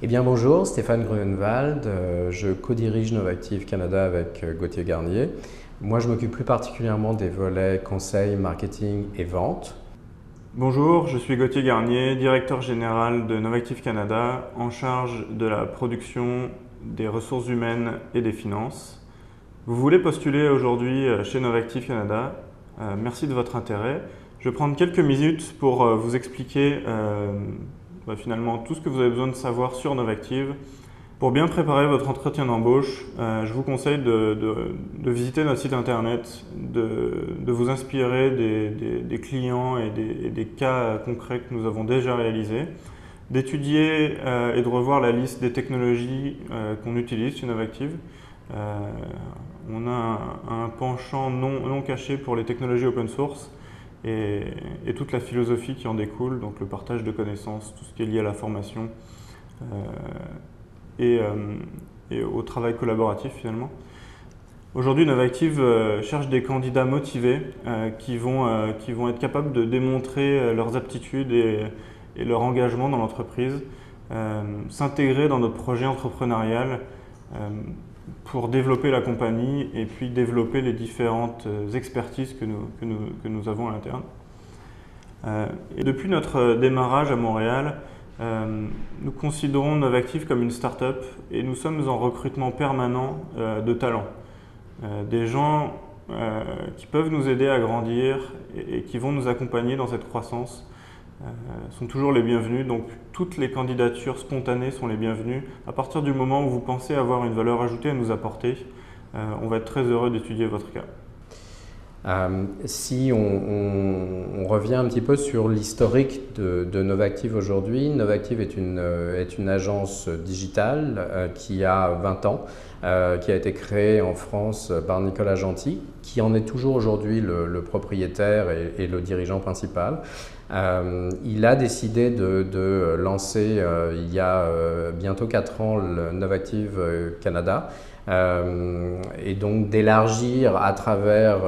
Eh bien bonjour, Stéphane Gruenwald, je co-dirige Novactive Canada avec Gauthier Garnier. Moi je m'occupe plus particulièrement des volets conseil, marketing et vente. Bonjour, je suis Gauthier Garnier, directeur général de Novactive Canada, en charge de la production, des ressources humaines et des finances. Vous voulez postuler aujourd'hui chez Novactive Canada. Merci de votre intérêt. Je vais prendre quelques minutes pour vous expliquer finalement tout ce que vous avez besoin de savoir sur Novactive. Pour bien préparer votre entretien d'embauche, je vous conseille de visiter notre site internet, de vous inspirer des clients et des cas concrets que nous avons déjà réalisés, d'étudier et de revoir la liste des technologies qu'on utilise chez Novactive. On a un penchant non caché pour les technologies open source et toute la philosophie qui en découle, donc le partage de connaissances, tout ce qui est lié à la formation et au travail collaboratif finalement. Aujourd'hui, Novactive cherche des candidats motivés qui vont être capables de démontrer leurs aptitudes et leur engagement dans l'entreprise, s'intégrer dans notre projet entrepreneurial pour développer la compagnie et puis développer les différentes expertises que nous avons à l'interne. Et depuis notre démarrage à Montréal, nous considérons Novactive comme une start-up et nous sommes en recrutement permanent de talents. Des gens qui peuvent nous aider à grandir et qui vont nous accompagner dans cette croissance sont toujours les bienvenus. Donc toutes les candidatures spontanées sont les bienvenues. À partir du moment où vous pensez avoir une valeur ajoutée à nous apporter, on va être très heureux d'étudier votre cas. Si on revient un petit peu sur l'historique de Novactive aujourd'hui, Novactive est une agence digitale qui a 20 ans, qui a été créée en France par Nicolas Gentil, qui en est toujours aujourd'hui le propriétaire et le dirigeant principal. Il a décidé de lancer il y a bientôt 4 ans le Novactive Canada. Et donc d'élargir à travers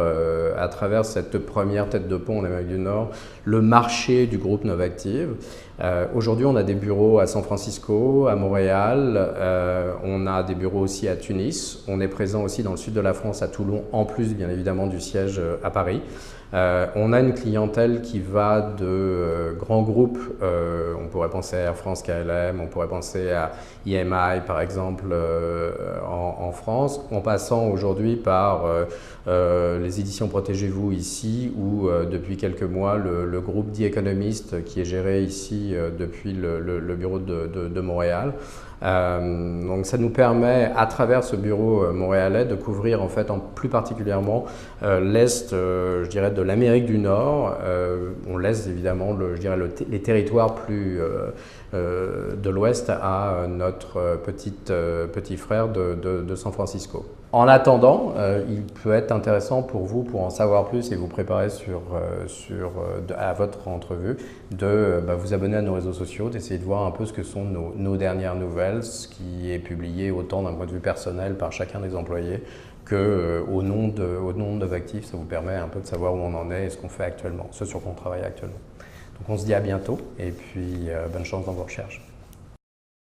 cette première tête de pont en Amérique du Nord le marché du groupe Novactive. Aujourd'hui, on a des bureaux à San Francisco, à Montréal, on a des bureaux aussi à Tunis, on est présent aussi dans le sud de la France, à Toulon, en plus bien évidemment du siège à Paris. On a une clientèle qui va de grands groupes, on pourrait penser à Air France KLM, on pourrait penser à IMI par exemple en France, en passant aujourd'hui par les éditions Protégez-vous ici ou depuis quelques mois le groupe The Economist qui est géré ici depuis le bureau de Montréal. Donc ça nous permet à travers ce bureau montréalais de couvrir en fait plus particulièrement l'Est je dirais de l'Amérique du Nord. On laisse évidemment les territoires plus de l'Ouest à notre petit frère de San Francisco. En attendant, il peut être intéressant pour vous, pour en savoir plus et vous préparer à votre entrevue, de vous abonner à nos réseaux sociaux, d'essayer de voir un peu ce que sont nos dernières nouvelles, ce qui est publié autant d'un point de vue personnel par chacun des employés qu'au nom de Novactive. Ça vous permet un peu de savoir où on en est et ce qu'on fait actuellement, ce sur quoi on travaille actuellement. Donc on se dit à bientôt et puis bonne chance dans vos recherches.